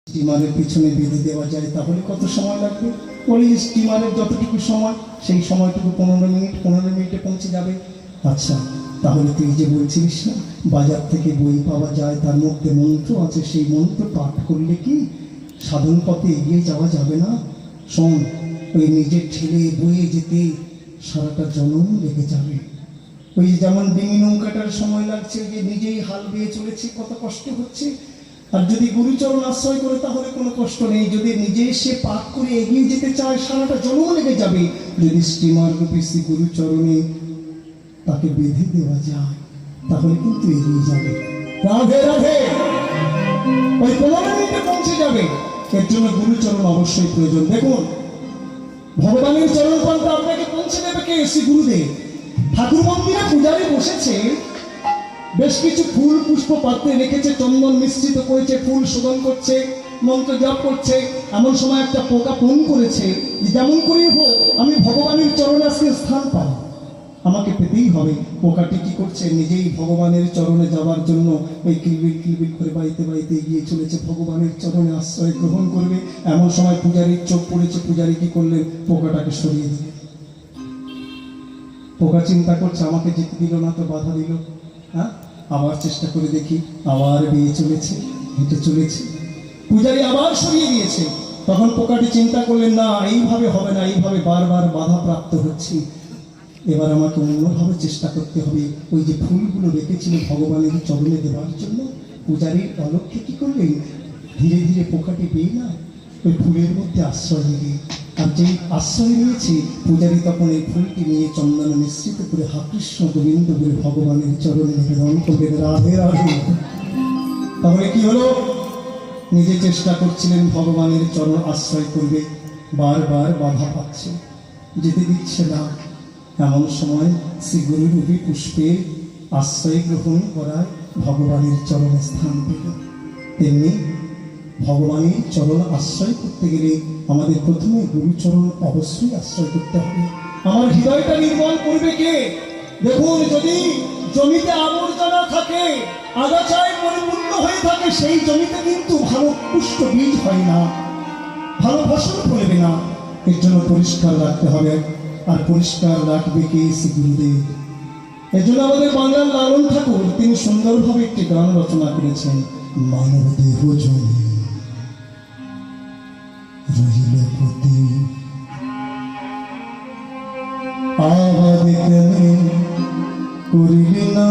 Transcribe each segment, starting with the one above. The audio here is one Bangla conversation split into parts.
স্টিমারের পিছনে বেঁধে দেওয়া যায় তাহলে কত সময় লাগবে? ওই স্টিমারের যতটুকু সময় সেই সময়টুকু 15 মিনিটে পৌঁছে যাবে। আচ্ছা, তাহলে তুই যে বলছিস না বাজার থেকে বই পাওয়া যায়, তার মধ্যে মন্ত্র আছে, সেই মন্ত্র পাঠ করলে কি সাধন পথে এগিয়ে যাওয়া যাবে না? শোন, ওই নিজের ঠেলে বয়ে যেতে সারাটা জনম লেগে যাবে। ওই যেমন ডিঙি নৌকাটার সময় লাগছে, যে নিজেই হাল বেয়ে চলেছে, কত কষ্ট হচ্ছে। আর যদি গুরুচরণ আশ্রয় করে তাহলে কোনো কষ্ট নেই। যদি নিজে সে পাঠ করে এগিয়ে যেতে চায় সারাটা জনম লেগে যাবে। যদি স্টিমার রূপী শ্রী গুরুচরণে তাকে বেঁধে দেওয়া যায় তাহলে কিন্তু এগিয়ে যাবে। রাধে রাধে, ওই 15 মিনিটে পৌঁছে যাবে। এর জন্য গুরুচরণ অবশ্যই প্রয়োজন। দেখুন, ভগবানের চরণ পন্থা আপনাকে পৌঁছে দেবে কে? শ্রী গুরুদেব। ঠাকুর মন্দিরে পূজারি বসেছে, বেশ কিছু ফুল পুষ্প পাত্রে রেখেছে, চন্দন মিশ্রিত করেছে, ফুল শোধন করছে, মন্ত্র জপ করছে। এমন সময় একটা পোকা ফোন করেছে, যেমন করেই হোক আমি ভগবানের চরণে আজকে স্থান পাই, আমাকে পেতেই হবে। পোকাটি কি করছে? নিজেই ভগবানের চরণে যাওয়ার জন্য ওই কিলবিল করে বাইতে বাইতে এগিয়ে চলেছে, ভগবানের চরণে আশ্রয় গ্রহণ করবে। এমন সময় পূজারীর চোখ পড়েছে। পূজারী কি করলেন? পোকাটাকে সরিয়ে দিলেন। পোকা চিন্তা করছে আমাকে যেতে দিল না তো, বাধা দিল। হ্যাঁ, আবার চেষ্টা করে দেখি, আবার বেয়ে চলেছে, হেঁটে চলেছে। পূজারী আবার সরিয়ে দিয়েছে। তখন পোকাটি চিন্তা করলেন, না এইভাবে হবে না, এইভাবে বারবার বাধা প্রাপ্ত হচ্ছে, এবার আমাকে অন্যভাবে চেষ্টা করতে হবে। ওই যে ফুলগুলো রেখেছিল ভগবানের চরণে দেওয়ার জন্য, পূজারীর অলক্ষ্যে কি করলেন? ধীরে ধীরে পোকাটি পেয়ে না ওই ফুলের মধ্যে আশ্রয় নিলেন। আর যেই আশ্রয় নিয়েছে পূজারী, তখন এই ফুলটি নিয়ে চন্দন মিশ্রিত করে হা কৃষ্ণ গোবিন্দ বলে ভগবানের চরণে নিবেদন করলেন। রাধে রাধে। তাহলে কি হলো? নিজে চেষ্টা করছিলেন ভগবানের চরণ আশ্রয় করবে, বারবার বাধা পাচ্ছে, যেতে দিচ্ছে না। এমন সময় শ্রী গুরুরূপী পুষ্পের আশ্রয় গ্রহণ করায় ভগবানের চরণে স্থান পেল। তেমনি ভগবানের চরণ আশ্রয় করতে গেলে আমাদের প্রথমে গুরুচরণ অবশ্যই আশ্রয় করতে হবে। আমার হৃদয়টা নির্মল করবে কে? দেখুন, যদি জমিতে আবর্জনা থাকে, আগাছায় পরিপূর্ণ হয়ে থাকে, সেই জমিতে কিন্তু ভালো পুষ্ট বীজ হয় না, ভালো ফসল ফলবে না। এর জন্য পরিষ্কার রাখতে হবে। আর পরিষ্কার রাখবে কে? শ্রী গুরুদেব। এর জন্য আমাদের বাংলার লালন ঠাকুর তিনি সুন্দরভাবে একটি গান রচনা করেছেন। মানব দেহ জমি রহিল পতি, আবাদ কেনে করিলি না,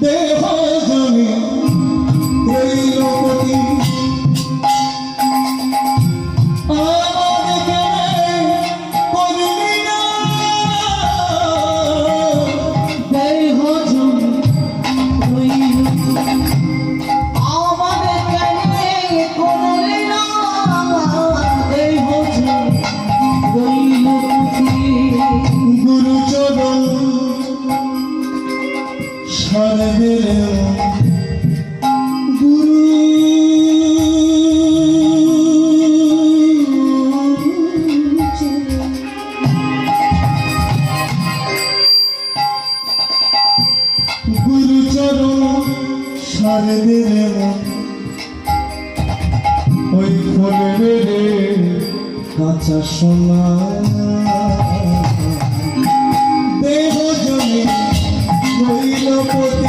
দেহ জমি রহিল পতি, ওই ফুলের কাঁচা সোনা, দেহ জমি রইল পতি,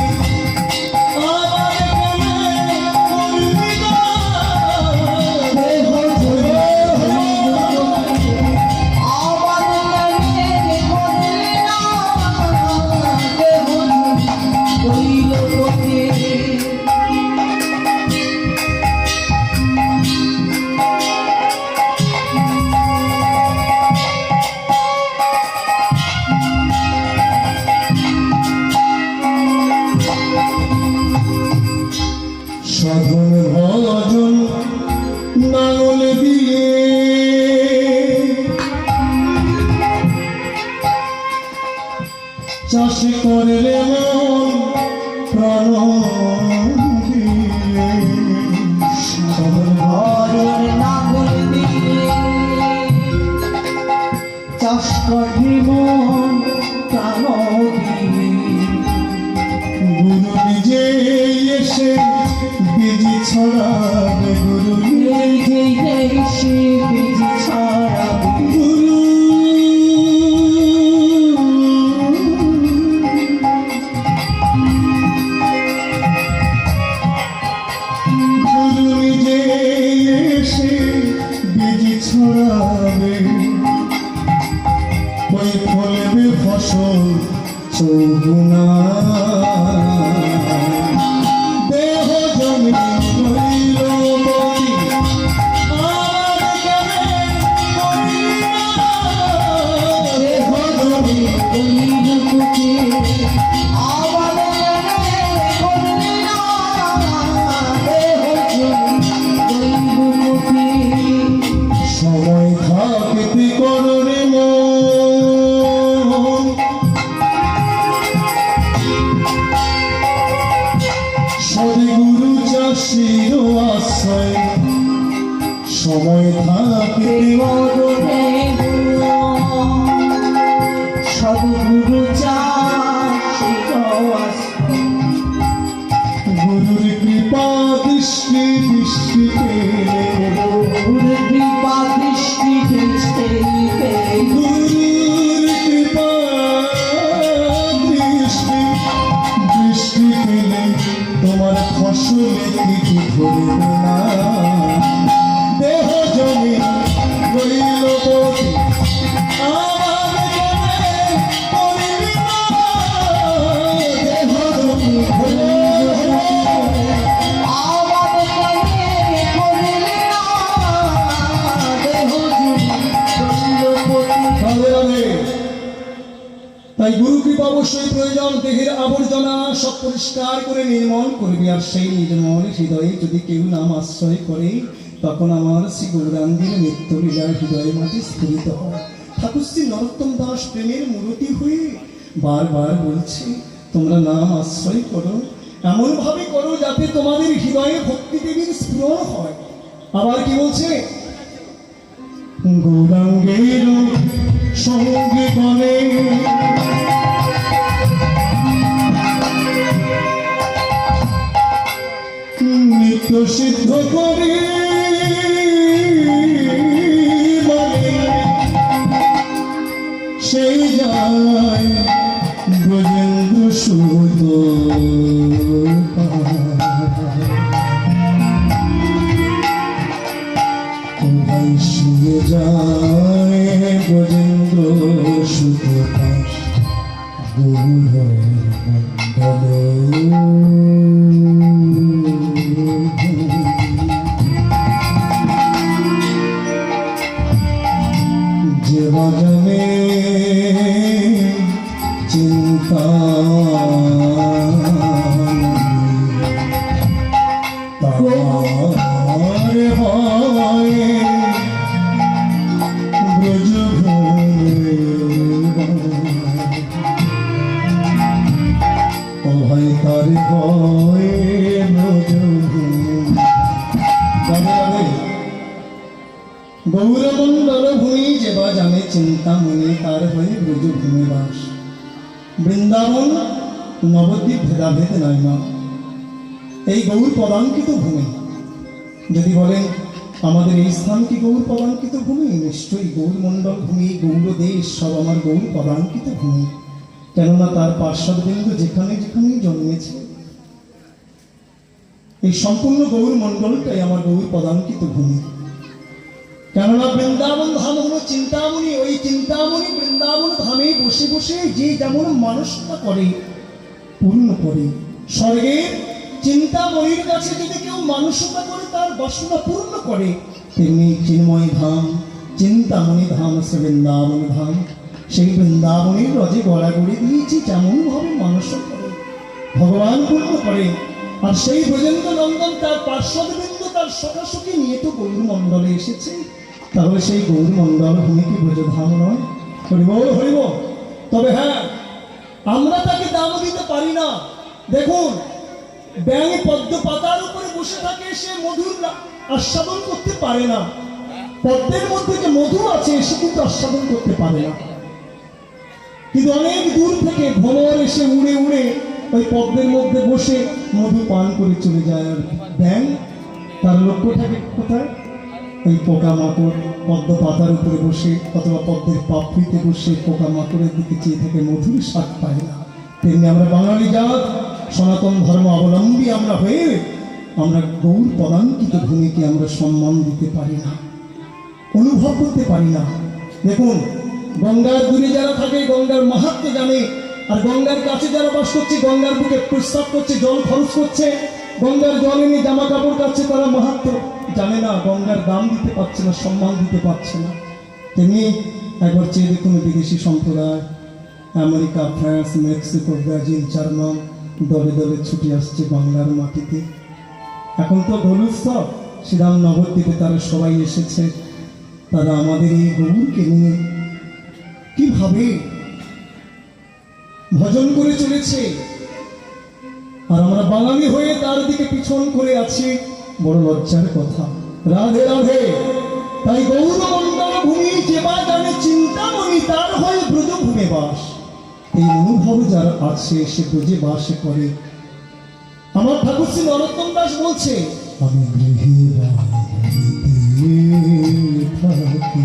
সাধন ভজন নাঙল দিয়ে চাষ করলে মন প্রাণ দিয়ে, সাধন ভজন নাঙল দিয়ে চাষ করলে মন প্রাণ দিয়ে, গুরু নিজে এসে ছড়াবে গুরু সে বীজ ছড়াবে গুরু গুরু নিজে এসে বীজ ছড়াবে ওই ফলবে ফসল চৌগুনা দেহ জমি রইল মতি আর কেনে করিল না। দেহ জমি মুখে আবার করলি না দেহ মুখে সময় থাকিতে করণে মন সদ্গুরু চাষির আশ্রয় সময় থাকিতে সদগুরু গুরুর কৃপা দৃষ্টি দৃষ্টি পেলে কৃপা দৃষ্টি দৃষ্টি গুরুর কৃপা দৃষ্টি দৃষ্টি পেলে তোমার ফসলে কিছু ধরবে না দেহ জমি রইল মতি আমার কেনে করিবি না। দেহ জমি রইল মতি আবার কেনে করলি না দেহ রাধে রাধে। তাই গুরু কৃপা অবশ্যই প্রয়োজন। দেহের আবর্জনা সব পরিষ্কার করে নির্মল করবি, আর সেই নির্মল হৃদয়ে যদি কেউ নাম আশ্রয় করে তখন আমার শ্রী গৌরাঙ্গের নিত্য লীলার হৃদয়ে মাঝে স্ফুরিত হয়। ঠাকুর শ্রী নরোত্তম দাস প্রেমের মূরতি হয়ে বারবার বলছে তোমরা নাম আশ্রয় করো, এমন ভাবে করো যাতে তোমাদের হৃদয়ে ভক্তি দেবীর স্ফুরণ হয়। আবার কি বলছে, গৌরাঙ্গের সঙ্গে গণে নিত্য সিদ্ধ করে বলে সেই যায় ব্রজেন্দ্র সুত কোথায় শুয়ে যায় ব্রজেন্দ্র সুত গৌর যে বাজনে চিন্তা তার হয় ব্রজ ভয় তার ভয় ব্রজ গৌরমণ্ডল ভূমি যেবা জানে চিন্তামণি তার হয়ে ব্রজভূমি বাস। বৃন্দাবন নবদ্বীপ ভেদাভেদ নয় মা, এই গৌর পদাঙ্কিত ভূমি। যদি বলেন আমাদের এই স্থান কি গৌর পদাঙ্কিত ভূমি, নিশ্চয়ই গৌরমণ্ডল ভূমি, গৌর দেশ সব আমার গৌর পদাঙ্কিত ভূমি। কেননা তার পার্শ্বদবৃন্দ যেখানে যেখানেই জন্মেছে এই সম্পূর্ণ গৌরমণ্ডলটাই আমার গৌর পদাঙ্কিত ভূমি। কেননা বৃন্দাবন ধাম হলো চিন্তামণি, ওই চিন্তামণি বৃন্দাবন ধামে বসে বসে যে যেমন মানসতা করে পূর্ণ করে। স্বর্গের চিন্তামণির কাছে যদি কেউ মানসতা করে তার বাসনা পূর্ণ করে, তেমনি চিন্ময় ধাম চিন্তামণি ধাম সে বৃন্দাবন ধাম। সেই বৃন্দাবনের রজে গড়াগড়ি দিয়েছি যেমন ভাবে মানস করে ভগবান পূর্ণ করে। আর সেই ব্রজেন্দ্র নন্দন তার পার্শ্বদবৃন্দ তার সখাসখী নিয়ে তো গৌরমণ্ডলে এসেছে, তাহলে সেই গৌরমণ্ডল ভূমি কি ব্রজধাম নয়? হরিব হরিব। তবে হ্যাঁ, আমরা তাকে দাম দিতে পারি না। দেখুন, ব্যাঙ পদ্ম পাতার উপরে বসে থাকে, সে মধুর আস্বাদন করতে পারে না। পদ্মের মধ্যে যে মধু আছে সে কিন্তু আস্বাদন করতে পারে না। কিন্তু অনেক দূর থেকে ভ্রমর এসে উড়ে উড়ে ওই পদ্মের মধ্যে বসে মধু পান করে চলে যায়। আর ব্যাঙ লক্ষ্য থাকে কোথায়? এই পোকামাকড় পদ্ম পাতার উপরে বসে অথবা পদ্মের পাপড়িতে বসে পোকামাকড়ের দিকে চেয়ে থেকে মধুর স্বাদ পায় না। তেমনি আমরা বাঙালি জাত সনাতন ধর্ম অবলম্বী আমরা হয়ে আমরা গৌর পদাঙ্কিত ভূমিকে আমরা সম্মান দিতে পারি না, অনুভব করতে পারি না। দেখুন, গঙ্গার দূরে যারা থাকে গঙ্গার মাহাত্ম্য জানে, আর গঙ্গার কাছে যারা বাস করছে গঙ্গার বুকে প্রস্তাব করছে, জল খরচ করছে, গঙ্গার জল এনে জামা কাপড় কাচ্ছে, তারা মাহাত্ম্য জানে না, গঙ্গার দাম দিতে পারছে না, সম্মান দিতে পারছে না। তেমনি একবার চেয়ে দেখুন বিদেশি সম্প্রদায় America, France, Mexico, Brazil, German দলে দলে ছুটে আসছে বাংলার মাটিতে। এখন তো দোল উৎসব, শ্রীরাম নবদ্বীপে তারা সবাই এসেছে। তারা আমাদের এই গৌরকে নিয়ে কিভাবে ভজন করে চলেছে, আর আমরা বাঙালি হয়ে তার দিকে পিছন করে আছি। বড় লজ্জার কথা। রাধে রাধে। তাই গৌরমণ্ডল ভূমি যে বা জানে চিন্তামণি, তার হয় ব্রজভূমে বাস। এই অনুভব যার আছে সে ব্রজে বাস করে। আমার ঠাকুর শ্রী নরোত্তম দাস বলছে, আমি গৃহে থাকি,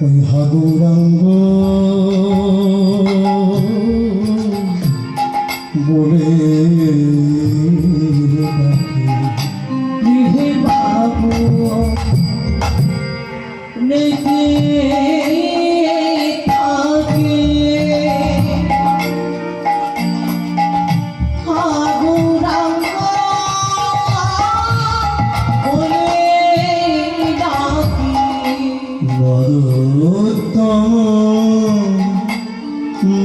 ওই হাগুরাঙ্গ বলে গৃহে বাবু নেকে থাকে হাগুরাঙ্গ বলে ডাকি। নরোত্তম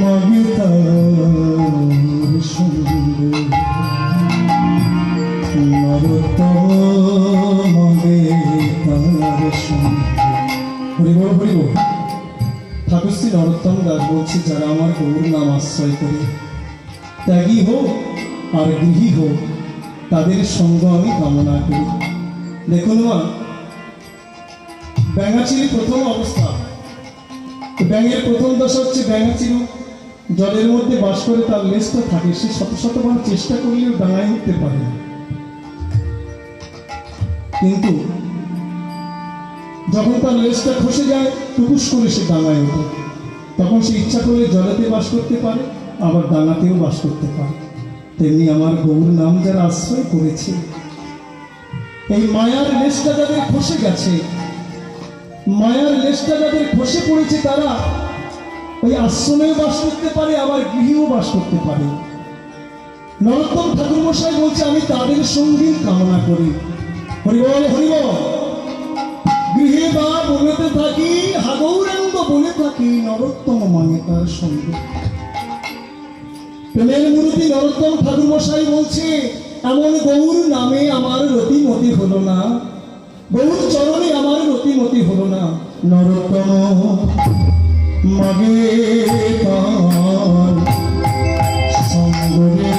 মাগে তার সঙ্গে, নরোত্তম মাগে তার সঙ্গে। হরিবল হরিবল। ঠাকুর শ্রী নরোত্তম দাস বলছে, যারা আমার গৌর নাম আশ্রয় করে ত্যাগী হোক আর গৃহী হোক, তাদের সঙ্গ আমি কামনা করি। দেখুন মা, ব্যাঙাচিরি প্রথম অবস্থা। ব্যাঙের প্রথম দশা হচ্ছে ব্যাঙাচিরু জলের মধ্যে বাস করে, তার লেজটা থাকে, সে শত শতবার চেষ্টা করলেও ডাঙায় উঠতে পারে না। কিন্তু যখন তার লেজটা খসে যায়, টুকুস করে সে ডাঙায় ওঠে। তখন সে ইচ্ছা করলে জলেতে বাস করতে পারে, আবার ডাঙাতেও বাস করতে পারে। তেমনি আমার গৌর নাম যারা আশ্রয় করেছে, এই মায়ার লেজটা যাদের খসে গেছে, মায়ার লেজটা যাদের খসে পড়েছে, তারা ওই আশ্রমেও বাস করতে পারে, আবার গৃহেও বাস করতে পারে। নরোত্তম ঠাকুর মশাই বলছে, আমি তাদের সঙ্গী কামনা করি। হরিবল হরিবল। গৃহে বা বলেতে থাকি, হাগৌরাঙ্গ বলে থাকি, নরোত্তম মানে তার সঙ্গে। প্রেমের মূর্তি নরোত্তম ঠাকুর মশাই বলছে, এমন গৌর নামে আমার রতিমতি হলো না, গৌর চরণে আমার রতিমতি হলো না। নরোত্তম মাগে তার সঙ্গ রে,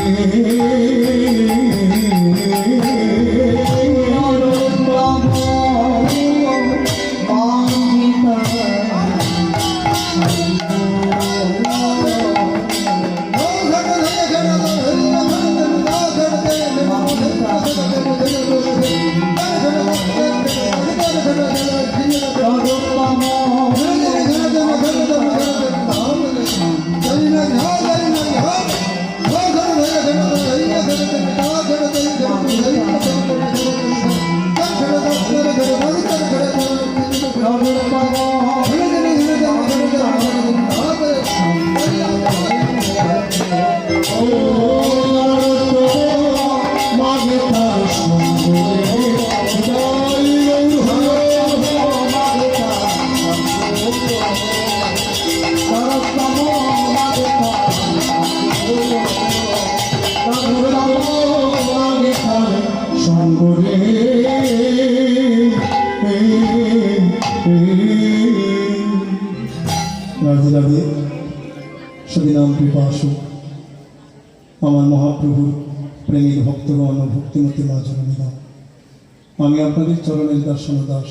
রাধে রাধে। সদিনাম কৃপাসু আমার মহাপ্রভুর প্রেমীর ভক্তগণ ও ভক্তিমতী মা জননীগণ, আমি আপনাদের চরণের দাস দাস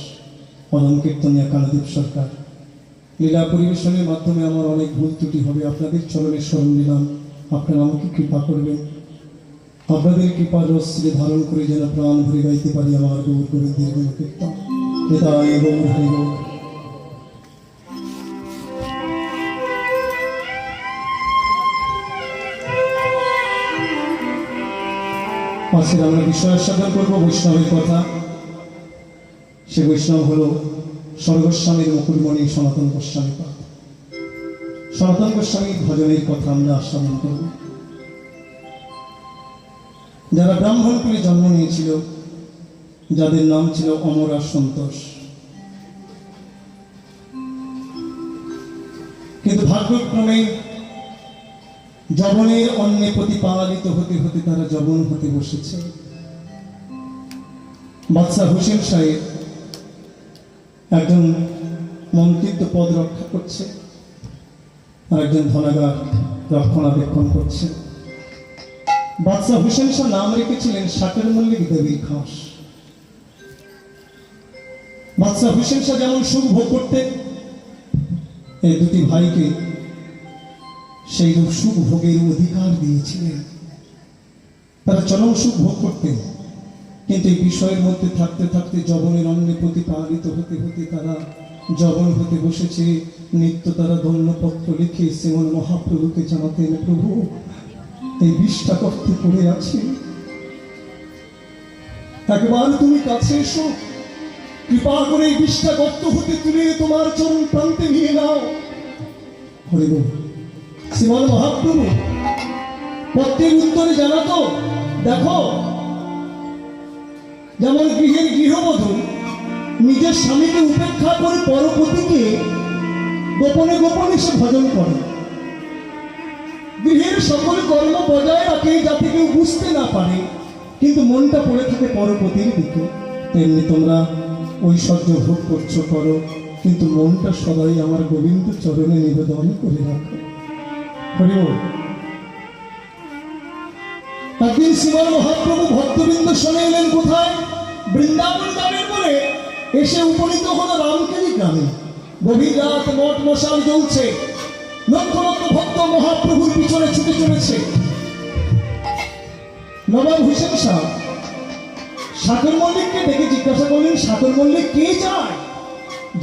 পরম কীর্তনিয়া কালদীপ সরকার লীলা পরিবেশনের মাধ্যমে আমার অনেক ভুল ত্রুটি হবে, আপনাদের চরণে স্মরণ দিলাম, আপনারা আমাকে কৃপা করবেন। আপনাদের কৃপার রশ্মি ধারণ করে যেন প্রাণ ভরে গাইতে পারি আমার গৌর গোবিন্দের গুণকীর্তন। হৃদয় গৌর হরি গৌর। আজকে আমরা বিষয় সাধন করবো বৈষ্ণবের কথা। সে বৈষ্ণব হলো স্বর্গস্বামীর মুকুটমণি সনাতন গোস্বামী পাদ। সনাতন গোস্বামীর ভজনের কথা আমরা আস্বাদন করব। যারা ব্রাহ্মণ কুলে জন্ম নিয়েছিল, যাদের নাম ছিল অমর আর সন্তোষ, কিন্তু ভাগ্যক্রমে যবনের অন্নে প্রতিপালিত হতে হতে তারা যবন হতে বসেছে। বাদশাহ হোসেন সাহেব একজন মন্ত্রিত্ব পদ রক্ষা করছে, আর একজন ধনাগার রক্ষণাবেক্ষণ করছে। বাদশাহ হোসেন শাহ নাম রেখেছিলেন শাকের মল্লিক দেবীর খাস। বাদশাহ হোসেন শাহ যেমন সুখ ভোগ করতেন, এই দুটি ভাইকে সেই সুখ ভোগের অধিকার দিয়েছিলেন। তারা চরম সুখ ভোগ করতেন, কিন্তু এই বিষয়ের মধ্যে থাকতে থাকতে যবনের অন্নে প্রতিপালিত হতে হতে তারা যবন হতে বসেছে। নিত্য তারা ধন্যপত্র লিখে শ্রীমন মহাপ্রভুকে জানাতেন, প্রভু এই বিষটা করতে পড়ে আছে, একবার তুমি কাছে এসো, কৃপা করে এই বিষটা গর্ত হতে তুলে তোমার চরণ প্রান্তে নিয়ে নাও। হরি বল। শ্রীমন মহাপ্রভু পত্রের উত্তরে জানাতো, দেখো যেমন গৃহের গৃহবধূ নিজের স্বামীকে উপেক্ষা করে পরপতিকে গোপনে গোপনে সে ভজন করে, গৃহের সকল কর্ম বজায় রাখে যাতে কেউ বুঝতে না পারে, কিন্তু মনটা পড়ে থাকে পরপতির দিকে। তেমনি তোমরা ঐশ্বর্য ভোগ করছো করো, কিন্তু মনটা সবাই আমার গোবিন্দ চরণে নিবেদন করে রাখো। হরি বল। একদিন শ্রীমন মহাপ্রভু ভক্তবৃন্দ শুনে এলেন কোথায়? বৃন্দাবন গ্রামের বলে এসে উপনীত হলো রামকেলি গ্রামে। গভীর রাত, মঠ মশাল জ্বলছে, লক্ষ লক্ষ ভক্ত মহাপ্রভুর পিছনে ছুটে চলেছে। নবাব হোসেন শাহ শাকর মল্লিককে ডেকে জিজ্ঞাসা করলেন, শাকর মল্লিক কে যায়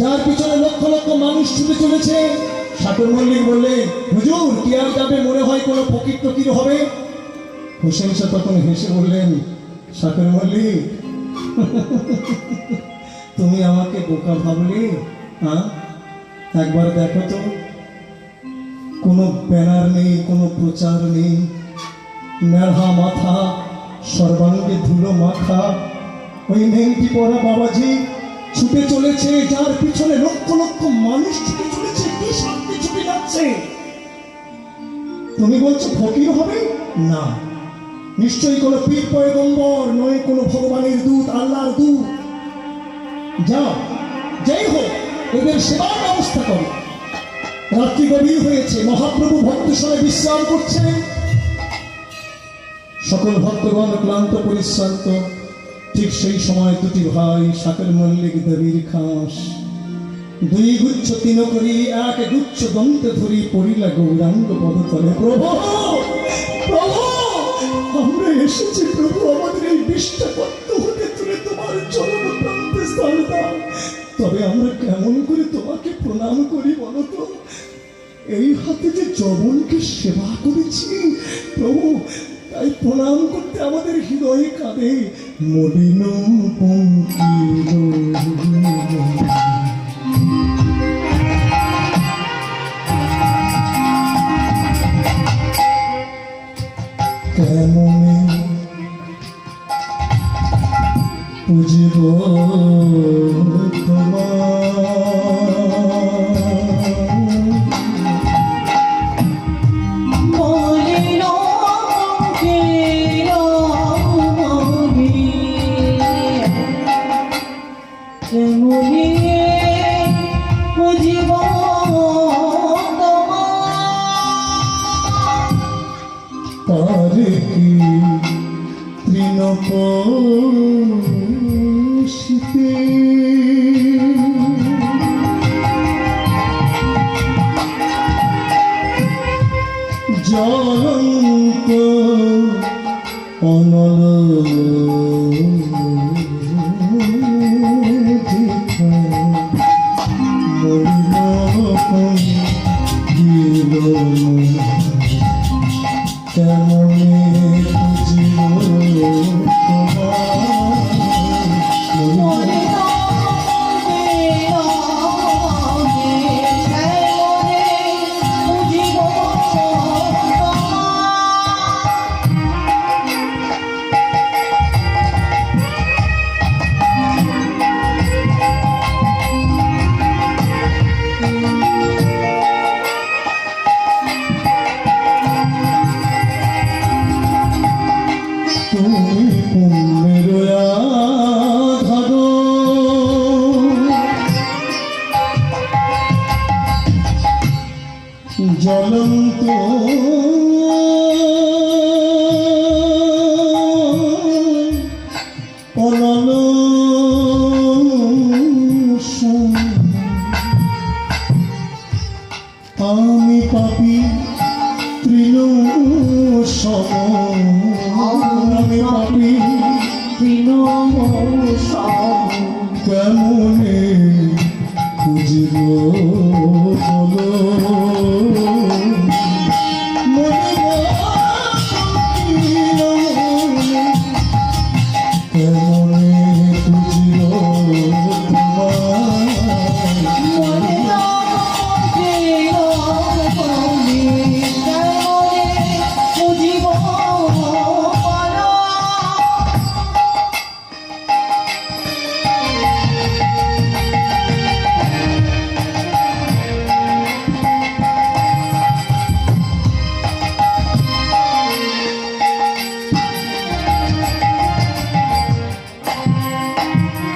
যার পিছনে লক্ষ লক্ষ মানুষ ছুটে চলেছে? শাকর মল্লিক বললেন, হুজুর কি আর যাবে, মনে হয় কোনো ফকির টকির হবে। হোসেন শাহ তখন হেসে বললেন, শাকর মল্লিক তুমি আমাকে বোকা ভাবলে? হ্যাঁ, একবার দেখো তো, কোনো ব্যানার নেই, কোনো প্রচার নেই, মেলহা মাথা, সর্বাঙ্গে ধুলো মাখা ওই নেংটি পরা বাবাজি ছুটে চলেছে, যার পিছনে লক্ষ লক্ষ মানুষ ছুটে চলেছে, কি শান্তি ছুটে যাচ্ছে। তুমি বলছো ফকির হবে? না, নিশ্চয়ই কোনো পীর পয়গম্বর নয়, কোনো ভগবানের দূত, আল্লাহর দূত। যাও, যাই হোক এদের সেবার ব্যবস্থা করো। রাত্রি গভীর হয়েছে, মহাপ্রভু ভক্তসনে বিশ্রাম করছেন। সকল ভক্তগণ ক্লান্ত পরিশ্রান্ত। ঠিক সেই সময় দুটি ভাই শাকের মল্লিক দেবীর খাস, দুই গুচ্ছ তিন করি এক গুচ্ছ দন্তে ধরি পড়িলা গৌরাঙ্গ পদতলে। প্রভু, প্রভু আমরা এসেছি, প্রভু আমাদের এই বিষটা গর্ত হতে তুলে তোমার চরণ প্রান্তে স্থান দাও। তবে আমরা কেমন করে তোমাকে প্রণাম করি বলো তো? এই হাতে যে যবনকে সেবা করেছি প্রভু, তাই প্রণাম করতে আমাদের হৃদয়ে কাঁদে। মলিন পঙ্কিল কেমনে বুঝব পারে কি তৃণপোষিতে জ্বলন্ত অনল কেমনে বুঝিব মনে রাগে রাগে কেমনে বুঝিব তুমি পুণ্যের আধার জ্বলন্ত অনল আমি পাপি তৃণ সম আমি পাপি কেমনে খুঁজিব বলো কেমনে খুঁজিব তোমার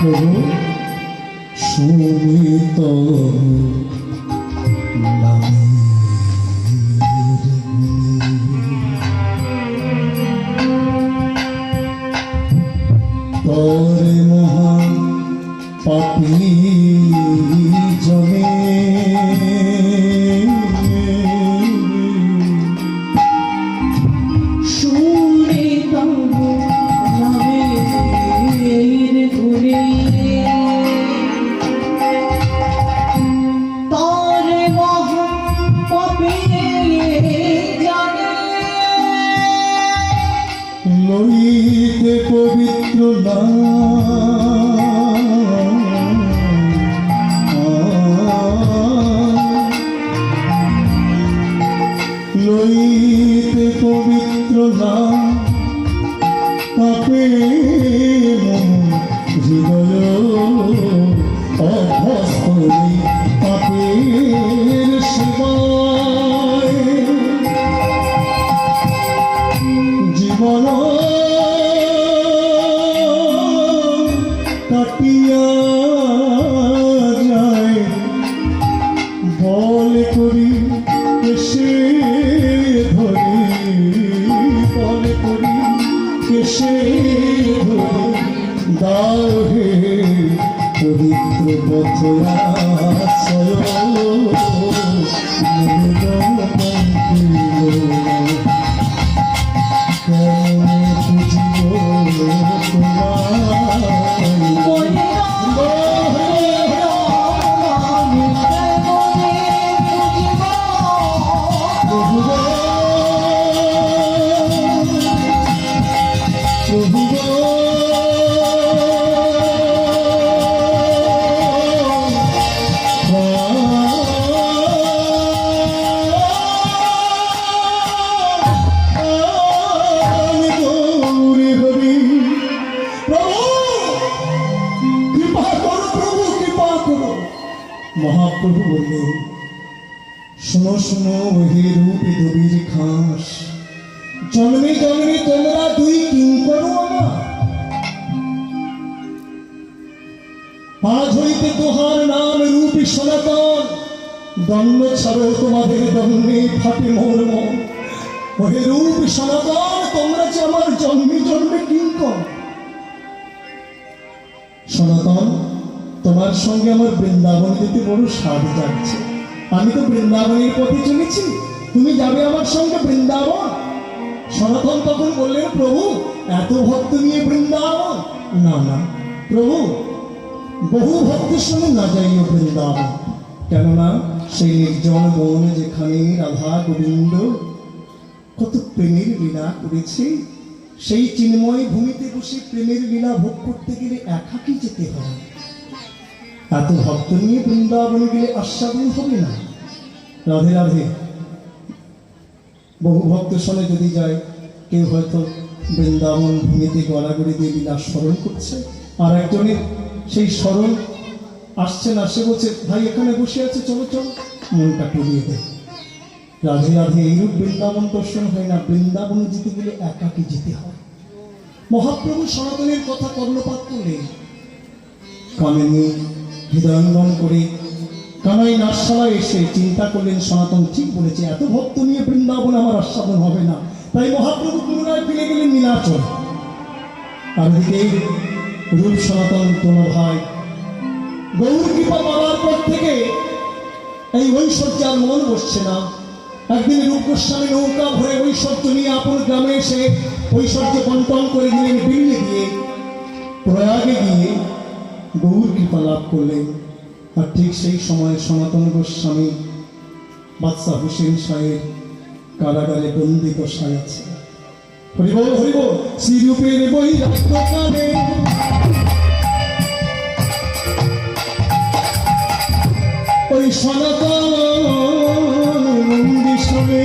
প্রভু সুমিত তরে মহান পাপি জনে শুনে তবু নামের ঘুরে তারে মহা পাপে জানে লইতে পবিত্র লইতে পবিত্র নাম পাপে হৃদয় অভ্যস্ত পাপের সেবায় জীবন কাটিয়া যায় বল করি কেসে ধরি বল করি কেসে ধরি দাও হে পবিত্র পথ আশ্রয় মহাপ্রভু বললেন, শোনো শোনো হে রূপে দবির খাস, জন্মে জন্মে তোমরা দুই কিঙ্কর আমার। আজ হইতে তোহার নাম রূপী সনাতন, দণ্ড ছাড়ো তোমাদের দণ্ডে ফাটে মোর মন। হে রূপী সনাতন, তোমরা যে আমার জন্মে জন্মে কিঙ্কর। সনাতন, তোমার সঙ্গে আমার বৃন্দাবন যেতে বড় স্বাদ যাচ্ছে। আমি তো বৃন্দাবনের পথে চলেছি, তুমি যাবে আমার সঙ্গে বৃন্দাবন? সনাতন তখন বললেন, প্রভু এত ভক্ত নিয়ে বৃন্দাবন? না না প্রভু, বহু ভক্তের সঙ্গে না যাইও বৃন্দাবন। কেননা সেই নির্জন বন যেখানে রাধা গোবিন্দ কত প্রেমের লীলা করেছে, সেই চিন্ময় ভূমিতে বসে প্রেমের লীলা ভোগ করতে গেলে একাকী যেতে হয়। এত ভক্ত নিয়ে বৃন্দাবনে গেলে আস্বাদন হবে না। রাধে রাধে। বহু ভক্তের সঙ্গে যদি যায়, কেউ হয়তো বৃন্দাবন ভূমিতে গড়াগড়ি দিয়ে লীলা স্মরণ করছে, আর একজনের সেই স্মরণ আসছে না, সে বলছে ভাই এখানে বসে আছে, চলো চলো, মনটা টুলিয়ে দেয়। রাধে রাধে। এইরূপ বৃন্দাবন দর্শন হয় না, বৃন্দাবনে যেতে গেলে একাকী যেতে হয়। মহাপ্রভু সনাতনের কথা কর্ণপাত করলেন, কানে নিয়ে হৃদয়ঙ্গম করে কানাই নাটশালায় এসে চিন্তা করলেন, সনাতন ঠিক বলেছে, এত ভক্ত নিয়ে বৃন্দাবন আমার আস্বাদন হবে না। তাই মহাপ্রভু পুনরায় ফিরে গেলেন নীলাচল। আর দিকে রূপ সনাতন কোনো ভাই গৌর কৃপা পাওয়ার পর থেকে এই ঐশ্বর্যে আর মন বসছে না। একদিন রূপ গোস্বামী নৌকা ভরে ঐশ্বর্য নিয়ে আপন গ্রামে এসে ঐশ্বর্য বন্টন করে দিলেন দিল্লি দিয়ে। প্রয়াগে গিয়ে গৌর কৃপা লাভ করলেন। আর ঠিক সেই সময় সনাতন গোস্বামী বাদশাহ হুসেন শাহের কারাগারে বন্দিত সায় আছে। হরিব হরিব। শ্রীরূপের বই রাত্রকালে ওই সনাতন মন্দির সবে